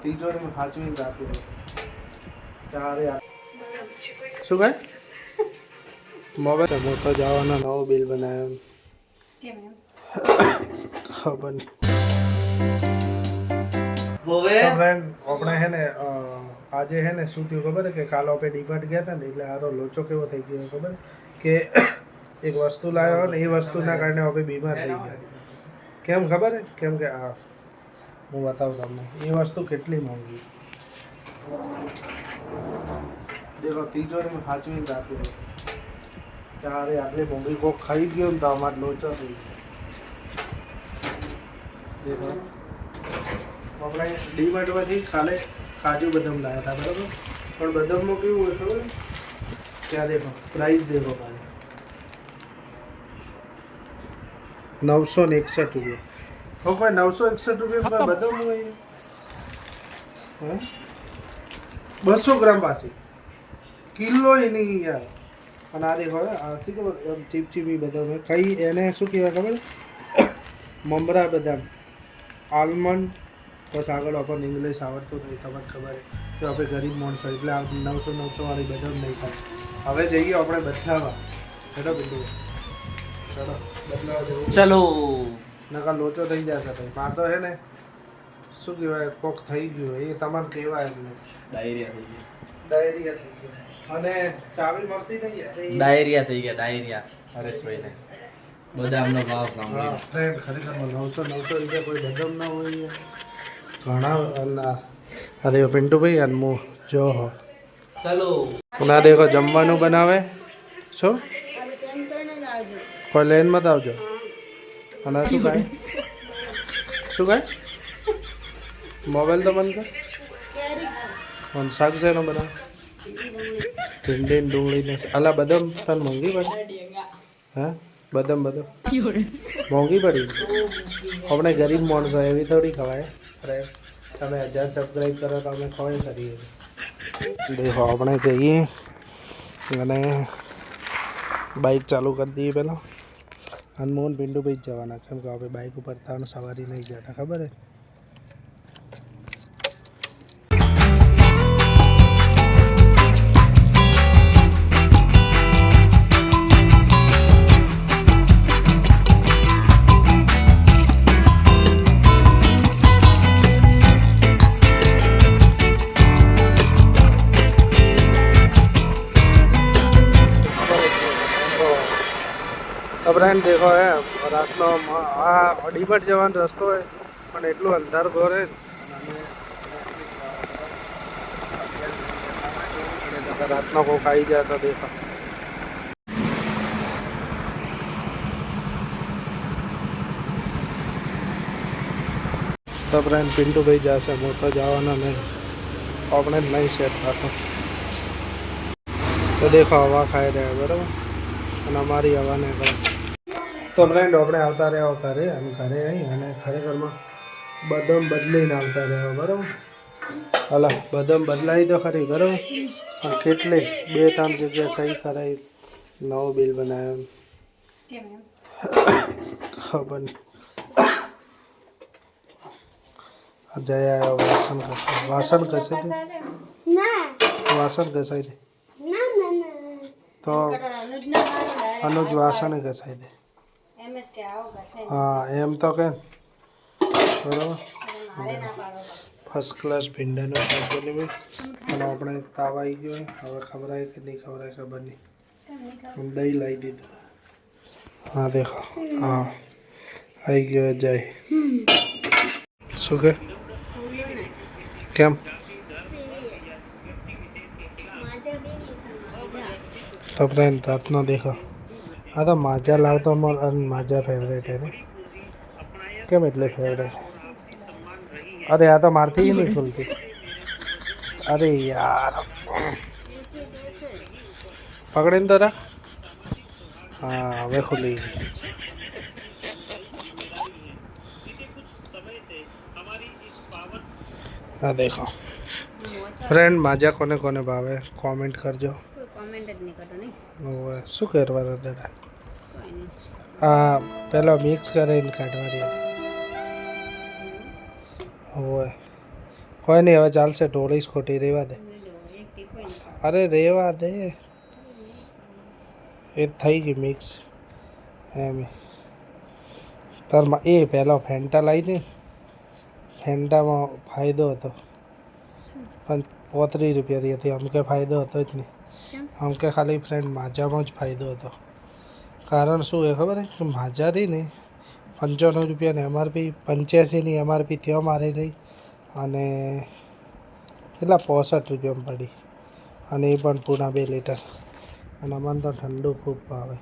તિજોરીમાં સાચવીને રાખવું ચારે શું કહે મોબાઈલ હું તો જવાનો નવો બિલ બનાવ્યો ખબર નહીં આપણે હે ને આજે હે ને શું થયું ખબર કે કાલ આપણે ડીમાર્ટ ગયા હતા ને એટલે આરો લોચો કેવો થઈ ગયો ખબર કે એક વસ્તુ લાવ્યો ને એ વસ્તુના કારણે આપણે બીમાર થઈ ગયા કેમ ખબર હે કેમ કે આ હું બતાવું તમને એ વસ્તુ કેટલી મોંઘી દેખો તિજોરીમાં સાચવીને રાખવું ચારે આટલી મોંઘી કોક ખાઈ ગયો ને તો અમારે લોચો થઈ ગયો દેખો આપણે ડીમાર્ટમાંથી કાલે કાજુ બદામ લાવ્યા હતા બરાબર પણ બદામમાં કેવું હોય ખબર ત્યાં દેખો પ્રાઇસ દેખો કાલે 961 રૂપિયા તો કોઈ 961 રૂપિયા બદામ હોય 200 ગ્રામ પાસે કિલો નહીં યાર અને આ દેખો આ શી ખબર એમ ચીપચીપી બદામ કઈ એને શું કહેવાય ખબર મમરા બદામ આલમંડ બસ આગળ આપણને ઇંગ્લિશ આવડતું નહીં તમને ખબર કે આપણે ગરીબ માણસો એટલે આ 900 વાળી બદામ નહીં થાય હવે જઈએ આપણે બદલાવા ચલો બિંદુ ચલો બદલાવા જવું ચલો નકા લોચો થઈ જશે ભાઈ માર તો હે ને શું કહેવાય કોક થઈ ગયું એ તમારે કહેવાય એટલે ડાયરિયા થઈ ગયો અને ચાવી મળતી નહીં ડાયરિયા થઈ ગયા ડાયરિયા હરેશભાઈને બદામનો ભાવ સાંભળ્યો ફ્રેન્ડ ખરેખર 900 રૂપિયા કોઈ બદામ ના હોય ઘણા અરે પિન્ટુભાઈ અનમો જો હો ચલો ના દેખો જમવાનું બનાવે શું કોઈ લઈને મત આવજો અને શું ખાય મોબાઈલ તો બંધ કર અને શાક છે એનો બનાવે ભીંડી ડુંગળી ને અલા બદામ તને મોંઘી પડી હા બદામ મોંઘી પડી આપણે ગરીબ માણસો એવી થોડી ખવાય અરે તમે 1000 સબસ્ક્રાઈબ કરો તો અમે ખવાય કરીએ દેખો આપણે જઈએ અને બાઇક ચાલુ કરી દઈએ પહેલાં હનુમાન પિન્ટુભાઈ જ જવાના કેમ કે આપણે બાઇક ઉપર ત્રણ સવારી નહીં જતા ખબર હે ફ્રેન્ડ દેખો હે રાતનો આ ડીમાર્ટ જવાનો રસ્તો હોય પણ એટલું અંધાર ઘોર હે રાતનો કોઈ ખાઈ જાય તો દેખો તો ફ્રેન્ડ પિન્ટુભાઈ જશે હું તો જવાનો નહીં આપણે જ નહીં સેટ થતો તો દેખો હવા ખાઈ રહ્યા બરાબર અને અમારી હવાને તો ફ્રેન્ડ આપણે આવતા રહ્યા અને ઘરે આવી અને ખરેખરમાં બદામ બદલીને આવતા રહ્યા બરાબર હલા બદામ બદલાવી તો ખરી બરાબર પણ કેટલી 2-3 જગ્યાએ સહી કરાવી નવો બિલ બનાવ્યો ખબર નહીં જય આવ્યો વાસણ ઘસાઈ દે તો અનુજ વાસણ ઘસાઈ દે હા એમ તો કે બરાબર ફર્સ્ટ ક્લાસ ભીંડાનું શાક બની ભાઈ અને આપણે તાવ આવી ગયો હવે ખવડાય કે નહીં ખવડાય ખબર નહીં દહીં લાવી દીધું હા દેખો હા આવી ગયો જય શું કે કેમ તો ફ્રેન્ડ રાતનો દેખો આ તો માજા લાવતો માજા ફેવરેટ હે ને કેમ એટલે ફેવરેટ અરે આ તો મારથી નહીં ખુલતી અરે યાર પકડીને તો રાખ હા હવે ખુલી હા દેખો ફ્રેન્ડ માજા કોને કોને ભાવે કોમેન્ટ કરજો શું કરવા દાદા આ પેલા મિક્સ કરીને કાઢવાની હતી હોય કોઈ નહીં હવે ચાલશે ઢોળીશ ખોટી રેવા દે અરે રેવા દે એ થઈ ગઈ મિક્સ એમ તારમાં એ પહેલાં ફેન્ટા લાવી દે ફેન્ટામાં ફાયદો હતો પણ 35 રૂપિયાની હતી અમકે ફાયદો હતો જ નહીં અમકે ખાલી ફ્રેન્ડ માજામાં જ ફાયદો હતો કારણ શું એ ખબર કે માજા રહી ને 95 રૂપિયાની એમઆરપી 85ની એમઆરપી ત્યાં મારી રહી અને કેટલા 65 રૂપિયામાં પડી અને એ પણ પૂણા 2 લીટર અને અમને તો ઠંડુ ખૂબ ભાવે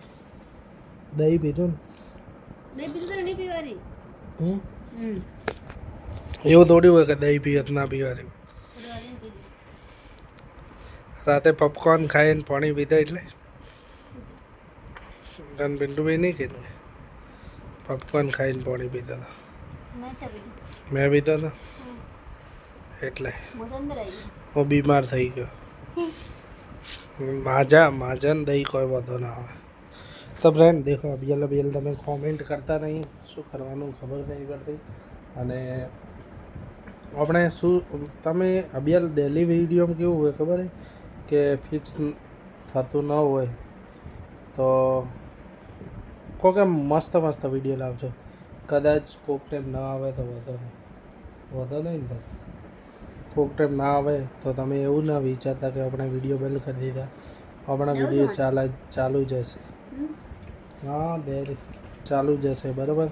દહીં પીધું ને એવું થોડી હોય કે દહીં પીયત ના પીવાની રાતે પોપકોર્ન ખાઈને પાણી પીધા એટલે તને પિન્ટુભાઈ નહીં કીધું પોપકોર્ન ખાઈને પાણી પીતા હતા મેં પીધા હતા એટલે હું બીમાર થઈ ગયો માજા ને દહીં કોઈ વાંધો ના આવે તો ફ્રેન્ડ દેખો અબિયલ તમે કોમેન્ટ કરતા નહીં શું કરવાનું ખબર નહીં પડતી અને આપણે શું તમે અબિયલ ડેલી વિડીયોમાં કેવું હોય ખબર કે ફિક્સ થતું ન હોય તો કોકે મસ્ત વિડીયો લાવજો કદાચ કોક ટાઈમ ના આવે તો વધો નહીં ને કોક ટાઈમ ના આવે તો તમે એવું ના વિચારતા કે આપણે વિડીયો બંધ કરી દીધા આપણા વિડીયો ચાલુ જશે હા ડેલી ચાલુ જશે બરાબર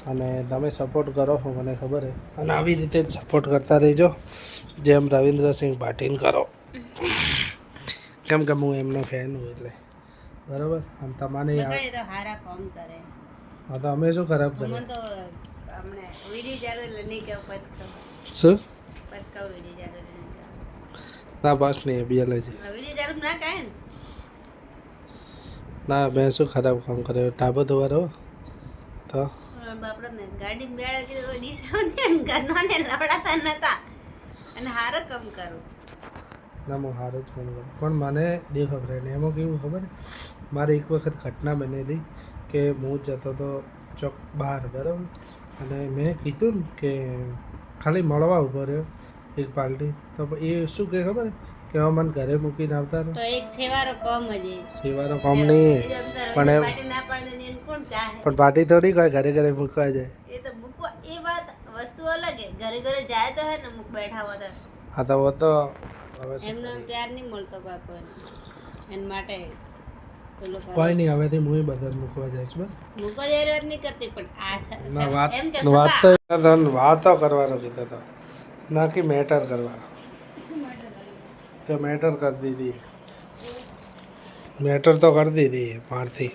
અને તમે સપોર્ટ કરો છો મને ખબર છે અને આવી રીતે જ સપોર્ટ કરતા રહેજો જેમ રવિન્દ્રસિંહ પાટીલ કરો કેમ કે હું એમનો ફેન હું એટલે બરાબર અને તમારે હા તો અમે શું ખરાબ કરીએ શું ના બસ નહીં અભિયાલ જ ના મેં શું ખરાબ કામ કર્યો ટાબો ધોવાનો તો ના હું સારું જ કામ કરું પણ મને દેખો ફ્રેન્ડ એમાં કેવું ખબર મારે એક વખત ઘટના બનેલી કે હું જતો હતો ચોક બહાર બરાબર અને મેં કીધું ને કે ખાલી મળવા ઊભો રહ્યો એક પાર્ટી તો એ શું કહે ખબર કે હવે મને ઘરે મૂકીને આવતા રહો સેવાનો કામ નહીં પણ પણ પાર્ટી થોડી કોઈ ઘરે મૂકવા જાય હા તો वो तो કોઈ નહીં હવેથી હું બધાને મૂકવા જાય છું વાતો કરવાનો કીધો હતો ના કે મેટર કરવાનો તો મેટર કરી દીધી મેટર તો કરી દીધી મારથી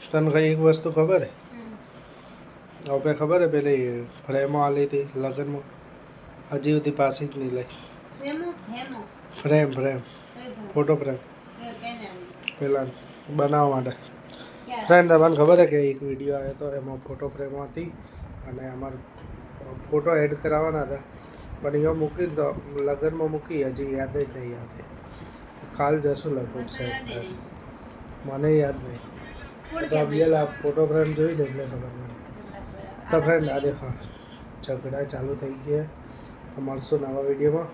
તને કઈ એક વસ્તુ ખબર હે હવે ખબર હે પેલી ફ્રેમો આલી હતી લગ્નમાં હજી સુધી પાછી જ નહીં લઈ ફ્રેમ ફોટો ફ્રેમ પેલા બનાવવા માટે ફ્રેન્ડ તમને ખબર હે કે એક વિડીયો આવ્યો હતો એમાં ફોટો ફ્રેમ હતી અને અમારે ફોટો એડ કરાવવાના હતા પણ અહીંયા મૂકીને તો લગ્નમાં મૂકી હજી યાદ જ નહીં આવે કાલ જશું લગભગ સેટ થાય મને યાદ નહીં તો અબિયલ ફોટો ફ્રેમ જોઈ દે એટલે ખબર પડે તો ફ્રેન્ડ આ દેખો ઝઘડા ચાલુ થઈ ગયા તો મળશું નવા વિડીયોમાં